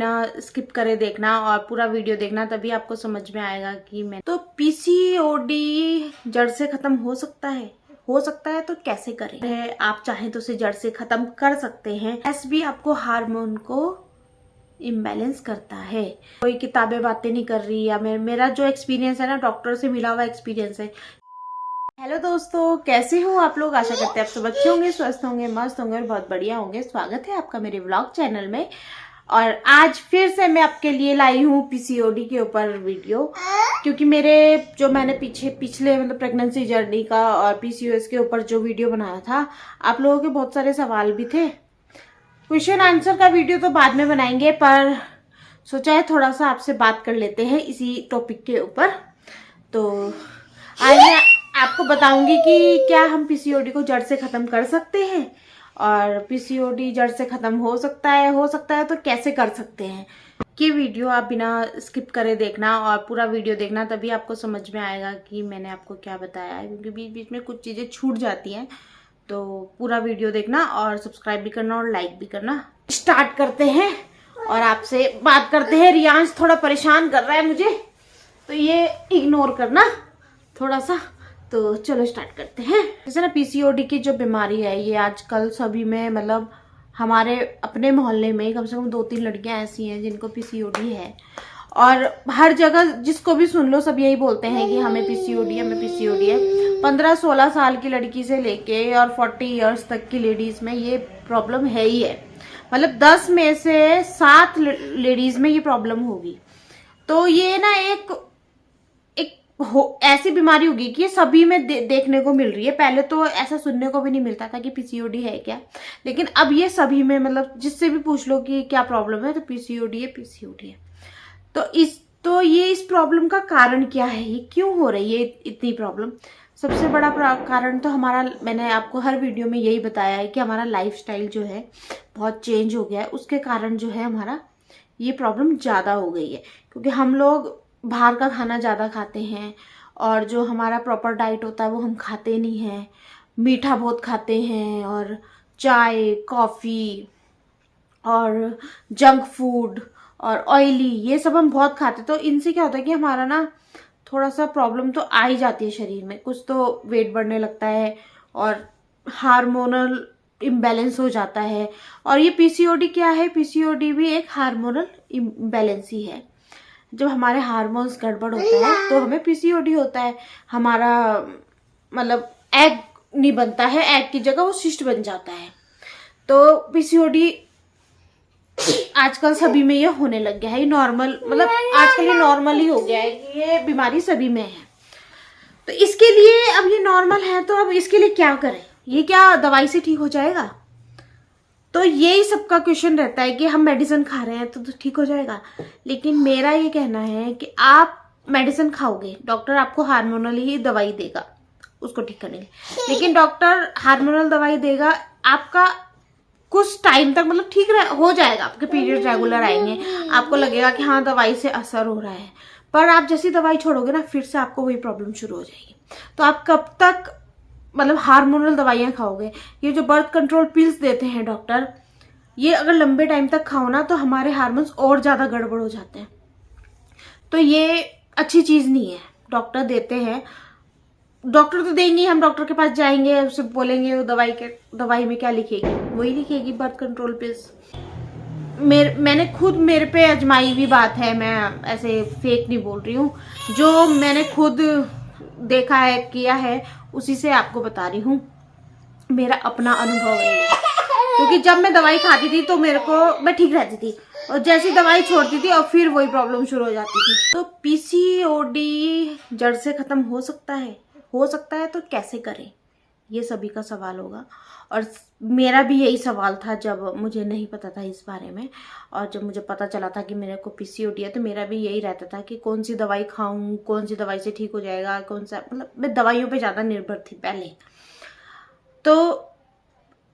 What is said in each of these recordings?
बिना स्किप करे देखना और पूरा वीडियो देखना, तभी आपको समझ में आएगा कि मैं तो पीसीओडी जड़ से खत्म हो सकता है तो कैसे करें। है आप चाहें तो उसे जड़ से खत्म कर सकते हैं। एस भी आपको हार्मोन को इम्बैलेंस करता है। कोई किताबें बातें नहीं कर रही, या मेरा जो एक्सपीरियंस है ना, डॉक्टर से मिला हुआ एक्सपीरियंस है। हेलो दोस्तों, कैसे हो आप लोग? आशा करते हैं आप सब अच्छे होंगे, स्वस्थ होंगे, मस्त होंगे और बहुत बढ़िया होंगे। स्वागत है आपका मेरे व्लॉग चैनल में। और आज फिर से मैं आपके लिए लाई हूँ पीसीओडी के ऊपर वीडियो, क्योंकि मेरे जो मैंने पिछले मतलब प्रेगनेंसी जर्नी का और पीसीओएस के ऊपर जो वीडियो बनाया था, आप लोगों के बहुत सारे सवाल भी थे। क्वेश्चन आंसर का वीडियो तो बाद में बनाएंगे, पर सोचा है थोड़ा सा आपसे बात कर लेते हैं इसी टॉपिक के ऊपर। तो आज मैं आपको बताऊंगी कि क्या हम पीसीओडी को जड़ से खत्म कर सकते हैं, और पीसीओडी जड़ से खत्म हो सकता है तो कैसे कर सकते हैं। ये वीडियो आप बिना स्किप करे देखना और पूरा वीडियो देखना, तभी आपको समझ में आएगा कि मैंने आपको क्या बताया है, क्योंकि बीच बीच में कुछ चीजें छूट जाती हैं। तो पूरा वीडियो देखना और सब्सक्राइब भी करना और लाइक भी करना। स्टार्ट करते हैं और आपसे बात करते हैं। रियांश थोड़ा परेशान कर रहा है मुझे, तो ये इग्नोर करना थोड़ा सा। तो चलो स्टार्ट करते हैं। जैसे ना पीसीओडी की जो बीमारी है, ये आजकल सभी में, मतलब हमारे अपने मोहल्ले में कम से कम 2-3 लड़कियां ऐसी हैं जिनको पीसीओडी है। और हर जगह जिसको भी सुन लो सब यही बोलते हैं कि हमें पीसीओडी है। 15-16 साल की लड़की से लेके और 40 इयर्स तक की लेडीज में ये प्रॉब्लम है ही है। मतलब 10 में से 7 लेडीज में ये प्रॉब्लम होगी। तो ये ना एक ऐसी बीमारी होगी कि ये सभी में देखने को मिल रही है। पहले तो ऐसा सुनने को भी नहीं मिलता था कि पीसीओडी है क्या, लेकिन अब ये सभी में, मतलब जिससे भी पूछ लो कि क्या प्रॉब्लम है, तो पीसीओडी है। तो ये इस प्रॉब्लम का कारण क्या है, ये क्यों हो रही है इतनी प्रॉब्लम। सबसे बड़ा कारण तो हमारा, मैंने आपको हर वीडियो में यही बताया है कि हमारा लाइफस्टाइल जो है बहुत चेंज हो गया है। उसके कारण जो है हमारा ये प्रॉब्लम ज्यादा हो गई है, क्योंकि हम लोग बाहर का खाना ज़्यादा खाते हैं, और जो हमारा प्रॉपर डाइट होता है वो हम खाते नहीं हैं। मीठा बहुत खाते हैं, और चाय, कॉफ़ी और जंक फूड और ऑयली, ये सब हम बहुत खाते हैं। तो इनसे क्या होता है कि हमारा ना थोड़ा सा प्रॉब्लम तो आ ही जाती है शरीर में। कुछ तो वेट बढ़ने लगता है और हार्मोनल इम्बैलेंस हो जाता है। और ये पीसीओडी क्या है, पीसीओडी भी एक हार्मोनल इम्बैलेंस ही है। जब हमारे हार्मोन्स गड़बड़ होता है तो हमें पीसीओडी होता है। हमारा मतलब एग नहीं बनता है, एग की जगह वो सिस्ट बन जाता है। तो पीसीओडी आजकल सभी में ये होने लग गया है। ये नॉर्मल, मतलब आजकल ये नॉर्मल ही हो गया है कि ये बीमारी सभी में है। तो इसके लिए, अब ये नॉर्मल है तो अब इसके लिए क्या करें? ये क्या दवाई से ठीक हो जाएगा? तो यही सबका क्वेश्चन रहता है कि हम मेडिसिन खा रहे हैं तो ठीक हो जाएगा। लेकिन मेरा ये कहना है कि आप मेडिसिन खाओगे, डॉक्टर आपको हार्मोनल ही दवाई देगा उसको ठीक करने के लिए। लेकिन डॉक्टर हार्मोनल दवाई देगा, आपका कुछ टाइम तक मतलब ठीक हो जाएगा, आपके पीरियड रेगुलर आएंगे, आपको लगेगा कि हाँ दवाई से असर हो रहा है। पर आप जैसी दवाई छोड़ोगे ना, फिर से आपको वही प्रॉब्लम शुरू हो जाएगी। तो आप कब तक मतलब हार्मोनल दवाइयां खाओगे? ये जो बर्थ कंट्रोल पिल्स देते हैं डॉक्टर, ये अगर लंबे टाइम तक खाओ ना तो हमारे हार्मोन्स और ज्यादा गड़बड़ हो जाते हैं। तो ये अच्छी चीज नहीं है। डॉक्टर देते हैं, डॉक्टर तो देंगे, हम डॉक्टर के पास जाएंगे, उससे बोलेंगे वो दवाई में क्या लिखेगी, वही लिखेगी बर्थ कंट्रोल पिल्स। मैंने खुद मेरे पे आजमाई हुई बात है, मैं ऐसे फेक नहीं बोल रही हूँ। जो मैंने खुद देखा है, किया है, उसी से आपको बता रही हूँ। मेरा अपना अनुभव है, क्योंकि जब मैं दवाई खाती थी तो मैं ठीक रहती थी, और जैसी दवाई छोड़ती थी और फिर वही प्रॉब्लम शुरू हो जाती थी। तो पीसीओडी जड़ से खत्म हो सकता है तो कैसे करें, ये सभी का सवाल होगा। और मेरा भी यही सवाल था जब मुझे नहीं पता था इस बारे में, और जब मुझे पता चला था कि मेरे को पीसीओडी है, तो मेरा भी यही रहता था कि कौन सी दवाई खाऊं, कौन सी दवाई से ठीक हो जाएगा, कौन सा, मतलब मैं दवाइयों पे ज्यादा निर्भर थी पहले। तो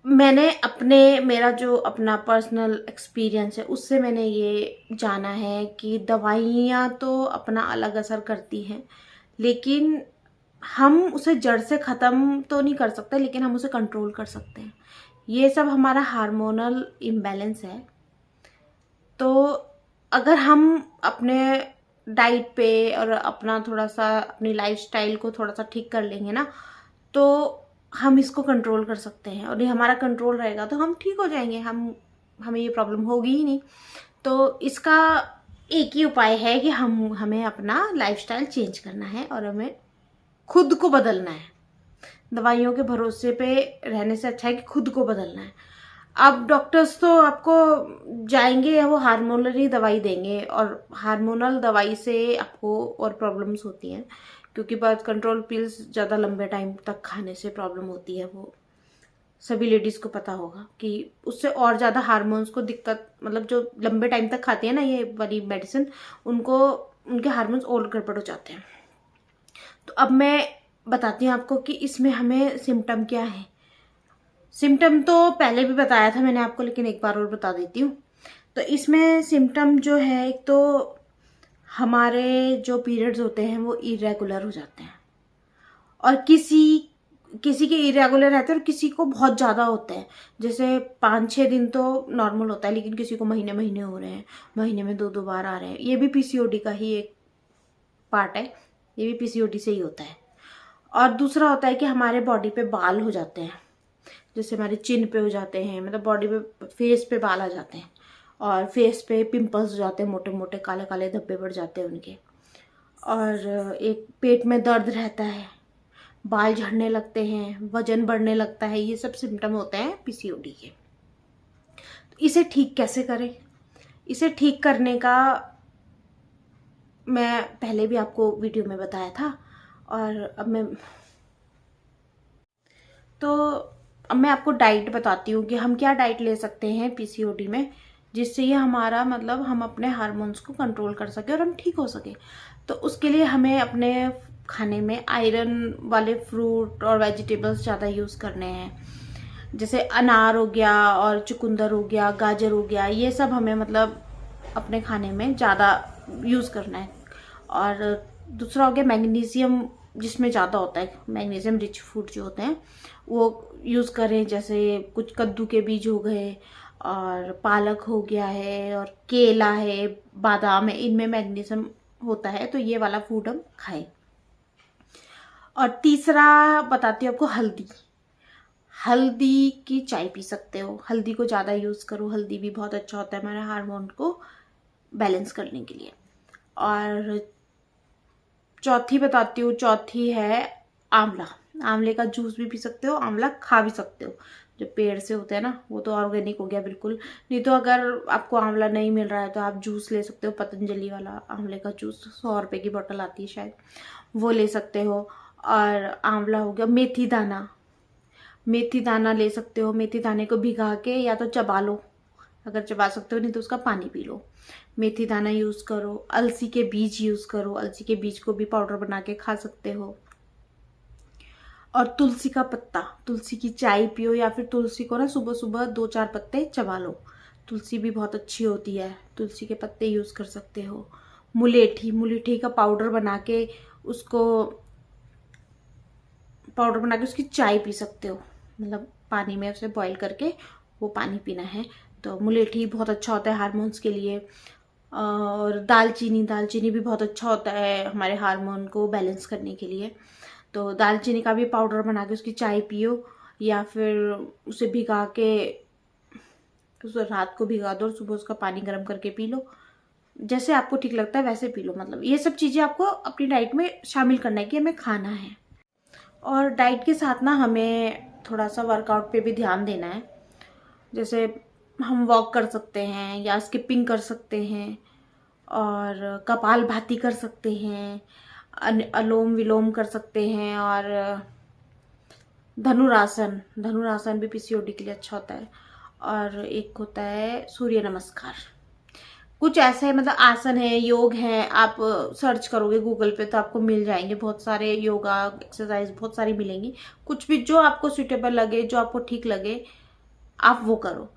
मेरा जो अपना पर्सनल एक्सपीरियंस है, उससे मैंने ये जाना है कि दवाइयाँ तो अपना अलग असर करती हैं, लेकिन हम उसे जड़ से ख़त्म तो नहीं कर सकते, लेकिन हम उसे कंट्रोल कर सकते हैं। ये सब हमारा हार्मोनल इम्बैलेंस है। तो अगर हम अपने डाइट पे और अपना थोड़ा सा अपनी लाइफस्टाइल को थोड़ा सा ठीक कर लेंगे ना, तो हम इसको कंट्रोल कर सकते हैं। और ये हमारा कंट्रोल रहेगा तो हम ठीक हो जाएंगे, हमें ये प्रॉब्लम होगी ही नहीं। तो इसका एक ही उपाय है कि हमें अपना लाइफस्टाइल चेंज करना है और हमें खुद को बदलना है। दवाइयों के भरोसे पे रहने से अच्छा है कि खुद को बदलना है। अब डॉक्टर्स तो आपको जाएंगे, वो हार्मोनल दवाई देंगे, और हार्मोनल दवाई से आपको और प्रॉब्लम्स होती हैं, क्योंकि बर्थ कंट्रोल पिल्स ज़्यादा लंबे टाइम तक खाने से प्रॉब्लम होती है। वो सभी लेडीज को पता होगा कि उससे और ज़्यादा हार्मोन्स को दिक्कत, मतलब जो लंबे टाइम तक खाती है ना ये वाली मेडिसिन, उनको उनके हार्मोन्स और गड़बड़ हो जाते हैं। तो अब मैं बताती हूँ आपको कि इसमें हमें सिम्टम क्या है। सिम्टम तो पहले भी बताया था मैंने आपको, लेकिन एक बार और बता देती हूँ। तो इसमें सिम्टम जो है, एक तो हमारे जो पीरियड्स होते हैं वो इरेगुलर हो जाते हैं, और किसी के इरेगुलर रहते हैं और किसी को बहुत ज़्यादा होते हैं। जैसे 5-6 दिन तो नॉर्मल होता है, लेकिन किसी को महीने महीने हो रहे हैं, महीने में 2-2 बार आ रहे हैं। ये भी पीसीओडी का ही एक पार्ट है, ये भी पीसीओडी से ही होता है। और दूसरा होता है कि हमारे बॉडी पे बाल हो जाते हैं, जैसे हमारे चिन पे हो जाते हैं, मतलब बॉडी पे, फेस पे बाल आ जाते हैं, और फेस पे पिंपल्स हो जाते हैं, मोटे मोटे काले काले धब्बे पड़ जाते हैं उनके। और एक पेट में दर्द रहता है, बाल झड़ने लगते हैं, वजन बढ़ने लगता है। ये सब सिम्टम होते हैं पीसीओडी के। तो इसे ठीक कैसे करें? इसे ठीक करने का मैं पहले भी आपको वीडियो में बताया था, और अब मैं आपको डाइट बताती हूँ कि हम क्या डाइट ले सकते हैं पीसीओडी में, जिससे ये हमारा, मतलब हम अपने हार्मोन्स को कंट्रोल कर सके और हम ठीक हो सके। तो उसके लिए हमें अपने खाने में आयरन वाले फ्रूट और वेजिटेबल्स ज़्यादा यूज़ करने हैं। जैसे अनार हो गया, और चुकंदर हो गया, गाजर हो गया, ये सब हमें मतलब अपने खाने में ज़्यादा यूज़ करना है। और दूसरा हो गया मैग्नीशियम, जिसमें ज़्यादा होता है, मैग्नीशियम रिच फूड जो होते हैं वो यूज़ करें। जैसे कुछ कद्दू के बीज हो गए, और पालक हो गया है, और केला है, बादाम है, इनमें मैग्नीशियम होता है, तो ये वाला फूड हम खाएं। और तीसरा बताती हूँ आपको, हल्दी की चाय पी सकते हो। हल्दी को ज़्यादा यूज़ करो, हल्दी भी बहुत अच्छा होता है हमारे हार्मोन को बैलेंस करने के लिए। और चौथी बताती हूँ, चौथी है आंवला। आंवले का जूस भी पी सकते हो, आंवला खा भी सकते हो। जो पेड़ से होते हैं ना, वो तो ऑर्गेनिक हो गया बिल्कुल। नहीं तो अगर आपको आंवला नहीं मिल रहा है तो आप जूस ले सकते हो, पतंजलि वाला आंवले का जूस, 100 रुपए की बोतल आती है शायद, वो ले सकते हो। और आंवला हो गया, मेथी दाना ले सकते हो। मेथी दाने को भिगा के या तो चबा लो, अगर चबा सकते हो, नहीं तो उसका पानी पी लो। मेथी दाना यूज़ करो। अलसी के बीज यूज़ करो, अलसी के बीज को भी पाउडर बना के खा सकते हो। और तुलसी का पत्ता, तुलसी की चाय पियो, या फिर तुलसी को ना सुबह सुबह 2-4 पत्ते चबा लो। तुलसी भी बहुत अच्छी होती है, तुलसी के पत्ते यूज़ कर सकते हो। मुलेठी का पाउडर बना के उसकी चाय पी सकते हो, मतलब पानी में उसे बॉईल करके वो पानी पीना है। तो मुलेठी बहुत अच्छा होता है हार्मोन्स के लिए। और दालचीनी भी बहुत अच्छा होता है हमारे हार्मोन को बैलेंस करने के लिए। तो दालचीनी का भी पाउडर बना के उसकी चाय पियो, या फिर उसे भिगा के, उसे रात को भिगा दो और सुबह उसका पानी गर्म करके पी लो। जैसे आपको ठीक लगता है वैसे पी लो। मतलब ये सब चीज़ें आपको अपनी डाइट में शामिल करना है कि हमें खाना है। और डाइट के साथ ना हमें थोड़ा सा वर्कआउट पे भी ध्यान देना है। जैसे हम वॉक कर सकते हैं, या स्किपिंग कर सकते हैं, और कपालभाति कर सकते हैं, अनुलोम विलोम कर सकते हैं, और धनुरासन भी पीसीओडी के लिए अच्छा होता है। और एक होता है सूर्य नमस्कार। कुछ ऐसे मतलब आसन है, योग है, आप सर्च करोगे गूगल पे तो आपको मिल जाएंगे बहुत सारे योगा एक्सरसाइज, बहुत सारी मिलेंगी। कुछ भी जो आपको सूटेबल लगे, जो आपको ठीक लगे, आप वो करो।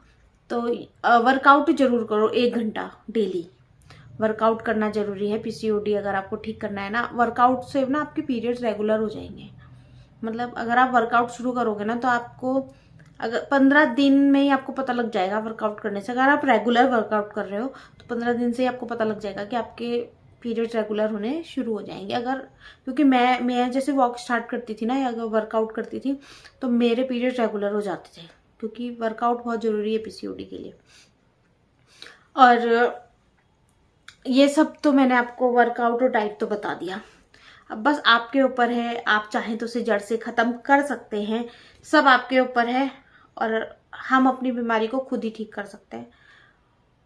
तो वर्कआउट जरूर करो, 1 घंटा डेली वर्कआउट करना जरूरी है। पीसीओडी अगर आपको ठीक करना है ना, वर्कआउट से ना आपके पीरियड्स रेगुलर हो जाएंगे। मतलब अगर आप वर्कआउट शुरू करोगे ना, तो आपको अगर 15 दिन में ही आपको पता लग जाएगा वर्कआउट करने से। अगर आप रेगुलर वर्कआउट कर रहे हो तो 15 दिन से ही आपको पता लग जाएगा कि आपके पीरियड रेगुलर होने शुरू हो जाएंगे। अगर क्योंकि मैं जैसे वॉक स्टार्ट करती थी ना या अगर वर्कआउट करती थी तो मेरे पीरियड रेगुलर हो जाते थे, क्योंकि वर्कआउट बहुत ज़रूरी है पीसीओडी के लिए। और ये सब तो मैंने आपको वर्कआउट और डाइट तो बता दिया। अब बस आपके ऊपर है, आप चाहें तो उसे जड़ से ख़त्म कर सकते हैं, सब आपके ऊपर है। और हम अपनी बीमारी को खुद ही ठीक कर सकते हैं।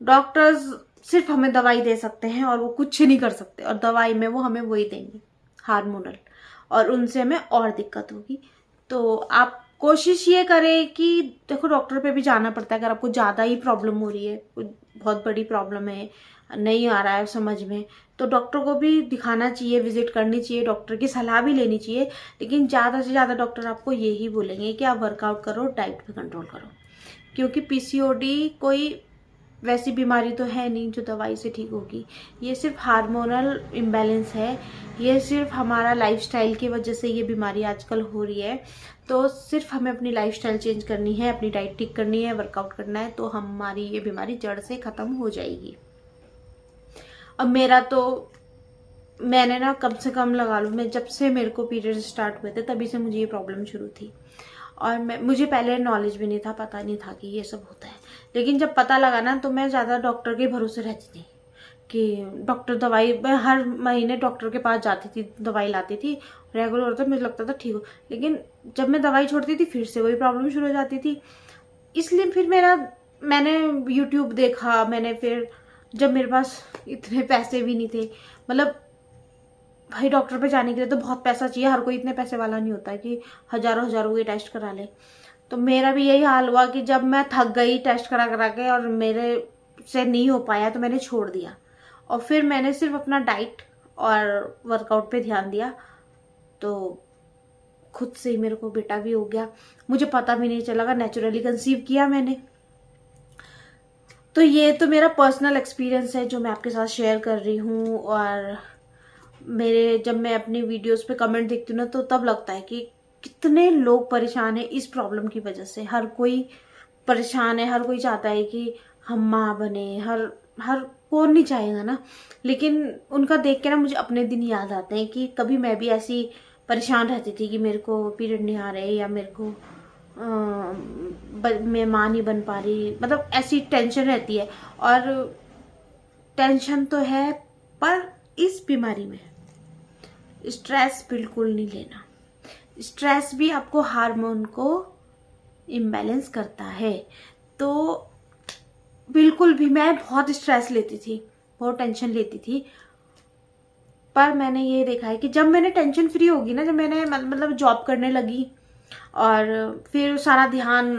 डॉक्टर्स सिर्फ हमें दवाई दे सकते हैं और वो कुछ नहीं कर सकते, और दवाई में वो हमें वही देंगे हार्मोनल, और उनसे हमें और दिक्कत होगी। तो आप कोशिश ये करें कि देखो, डॉक्टर पे भी जाना पड़ता है। अगर आपको ज़्यादा ही प्रॉब्लम हो रही है, कुछ बहुत बड़ी प्रॉब्लम है, नहीं आ रहा है समझ में, तो डॉक्टर को भी दिखाना चाहिए, विजिट करनी चाहिए, डॉक्टर की सलाह भी लेनी चाहिए। लेकिन ज़्यादा से ज़्यादा डॉक्टर आपको यही बोलेंगे कि आप वर्कआउट करो, डाइट पे कंट्रोल करो, क्योंकि पीसीओडी कोई वैसी बीमारी तो है नहीं जो दवाई से ठीक होगी। ये सिर्फ हार्मोनल इम्बैलेंस है, ये सिर्फ हमारा लाइफस्टाइल की वजह से ये बीमारी आजकल हो रही है। तो सिर्फ हमें अपनी लाइफस्टाइल चेंज करनी है, अपनी डाइट ठीक करनी है, वर्कआउट करना है, तो हमारी ये बीमारी जड़ से ख़त्म हो जाएगी। अब मेरा तो मैंने ना कम से कम लगा लो, मैं जब से मेरे को पीरियड स्टार्ट हुए थे तभी से मुझे ये प्रॉब्लम शुरू थी। और मुझे पहले नॉलेज भी नहीं था, पता नहीं था कि ये सब होता है। लेकिन जब पता लगा ना तो मैं ज़्यादा डॉक्टर के भरोसे रहती थी कि डॉक्टर दवाई, मैं हर महीने डॉक्टर के पास जाती थी, दवाई लाती थी, रेगुलर होता, मुझे लगता था ठीक हो। लेकिन जब मैं दवाई छोड़ती थी फिर से वही प्रॉब्लम शुरू हो जाती थी। इसलिए फिर मैंने यूट्यूब देखा। मैंने फिर, जब मेरे पास इतने पैसे भी नहीं थे, मतलब भाई डॉक्टर पे जाने के लिए तो बहुत पैसा चाहिए, हर कोई इतने पैसे वाला नहीं होता कि हजारों के टेस्ट करा ले। तो मेरा भी यही हाल हुआ कि जब मैं थक गई टेस्ट करा करा के और मेरे से नहीं हो पाया तो मैंने छोड़ दिया। और फिर मैंने सिर्फ अपना डाइट और वर्कआउट पे ध्यान दिया, तो खुद से ही मेरे को बेटा भी हो गया। मुझे पता भी नहीं चला, नेचुरली कंसीव किया मैंने। तो ये तो मेरा पर्सनल एक्सपीरियंस है जो मैं आपके साथ शेयर कर रही हूँ। और जब मैं अपनी वीडियोस पे कमेंट देखती हूँ ना तो तब लगता है कि कितने लोग परेशान हैं इस प्रॉब्लम की वजह से। हर कोई परेशान है, हर कोई चाहता है कि हम माँ बने, हर कौन नहीं चाहेगा ना। लेकिन उनका देख के ना मुझे अपने दिन याद आते हैं कि कभी मैं भी ऐसी परेशान रहती थी कि मेरे को पीरियड नहीं आ रहे, या मेरे को मैं माँ नहीं बन पा रही, मतलब ऐसी टेंशन रहती है। और टेंशन तो है, पर इस बीमारी में स्ट्रेस बिल्कुल नहीं लेना। स्ट्रेस भी आपको हार्मोन को इम्बैलेंस करता है। तो बिल्कुल भी, मैं बहुत स्ट्रेस लेती थी, बहुत टेंशन लेती थी, पर मैंने ये देखा है कि जब मैंने टेंशन फ्री होगी ना, जब मैंने मतलब जॉब करने लगी और फिर सारा ध्यान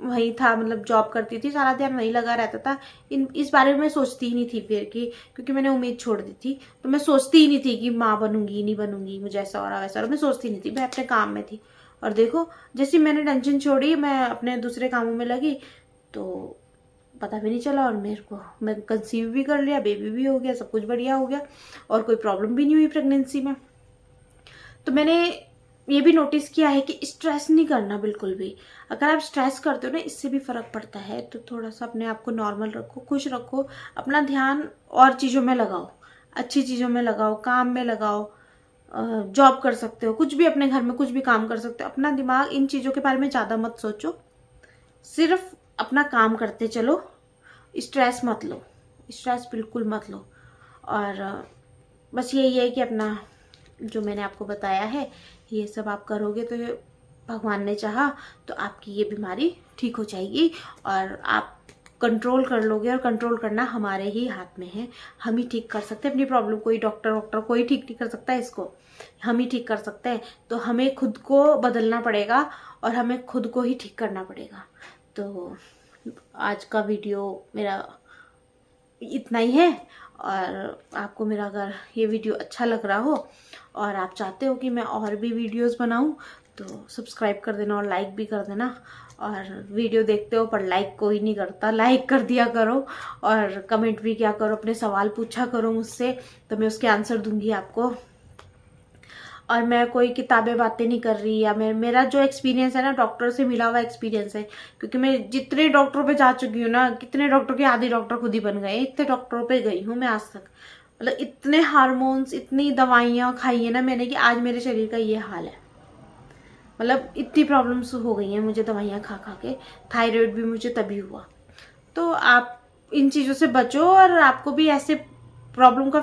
वही था, मतलब जॉब करती थी, सारा ध्यान वही लगा रहता था। इस बारे में मैं सोचती ही नहीं थी फिर कि, क्योंकि मैंने उम्मीद छोड़ दी थी, तो मैं सोचती ही नहीं थी कि माँ बनूंगी नहीं बनूंगी, मुझे ऐसा हो रहा वैसा हो रहा, मैं सोचती नहीं थी, मैं अपने काम में थी। और देखो, जैसे मैंने टेंशन छोड़ी, मैं अपने दूसरे कामों में लगी, तो पता भी नहीं चला, और मैं कंसीव भी कर लिया, बेबी भी हो गया, सब कुछ बढ़िया हो गया, और कोई प्रॉब्लम भी नहीं हुई प्रेगनेंसी में। तो मैंने ये भी नोटिस किया है कि स्ट्रेस नहीं करना बिल्कुल भी। अगर आप स्ट्रेस करते हो ना, इससे भी फर्क पड़ता है। तो थोड़ा सा अपने आप को नॉर्मल रखो, खुश रखो, अपना ध्यान और चीज़ों में लगाओ, अच्छी चीज़ों में लगाओ, काम में लगाओ, जॉब कर सकते हो, कुछ भी अपने घर में कुछ भी काम कर सकते हो। अपना दिमाग इन चीज़ों के बारे में ज़्यादा मत सोचो, सिर्फ अपना काम करते चलो, स्ट्रेस मत लो, स्ट्रेस बिल्कुल मत लो। और बस यही है कि अपना जो मैंने आपको बताया है ये सब आप करोगे तो भगवान ने चाहा तो आपकी ये बीमारी ठीक हो जाएगी, और आप कंट्रोल कर लोगे। और कंट्रोल करना हमारे ही हाथ में है, हम ही ठीक कर सकते हैं अपनी प्रॉब्लम। कोई डॉक्टर कोई ठीक नहीं कर सकता है इसको, हम ही ठीक कर सकते हैं। तो हमें खुद को बदलना पड़ेगा और हमें खुद को ही ठीक करना पड़ेगा। तो आज का वीडियो मेरा इतना ही है। और आपको मेरा अगर ये वीडियो अच्छा लग रहा हो और आप चाहते हो कि मैं और भी वीडियोस बनाऊं तो सब्सक्राइब कर देना और लाइक भी कर देना। और वीडियो देखते हो पर लाइक कोई नहीं करता, लाइक कर दिया करो, और कमेंट भी किया करो, अपने सवाल पूछा करो मुझसे, तो मैं उसके आंसर दूंगी आपको। और मैं कोई किताबें बातें नहीं कर रही, या मेरा जो एक्सपीरियंस है ना डॉक्टर से मिला हुआ एक्सपीरियंस है, क्योंकि मैं जितने डॉक्टरों पे जा चुकी हूँ ना, कितने डॉक्टर के आधे डॉक्टर खुद ही बन गए, इतने डॉक्टरों पे गई हूँ मैं आज तक। मतलब इतने हार्मोन्स, इतनी दवाइयाँ खाई है ना मैंने कि आज मेरे शरीर का ये हाल है। मतलब इतनी प्रॉब्लम्स हो गई हैं मुझे दवाइयाँ खा खा के। थायराइड भी मुझे तभी हुआ। तो आप इन चीज़ों से बचो और आपको भी ऐसे प्रॉब्लम का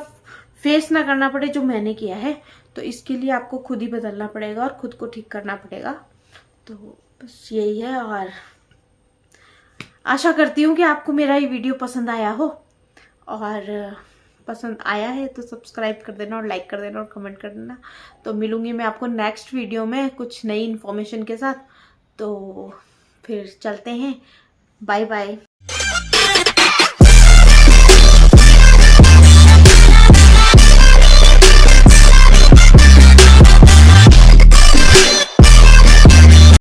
फेस ना करना पड़े जो मैंने किया है। तो इसके लिए आपको खुद ही बदलना पड़ेगा और खुद को ठीक करना पड़ेगा। तो बस यही है, और आशा करती हूँ कि आपको मेरा ये वीडियो पसंद आया हो, और पसंद आया है तो सब्सक्राइब कर देना और लाइक कर देना और कमेंट कर देना। तो मिलूंगी मैं आपको नेक्स्ट वीडियो में कुछ नई इन्फॉर्मेशन के साथ। तो फिर चलते हैं, बाय बाय।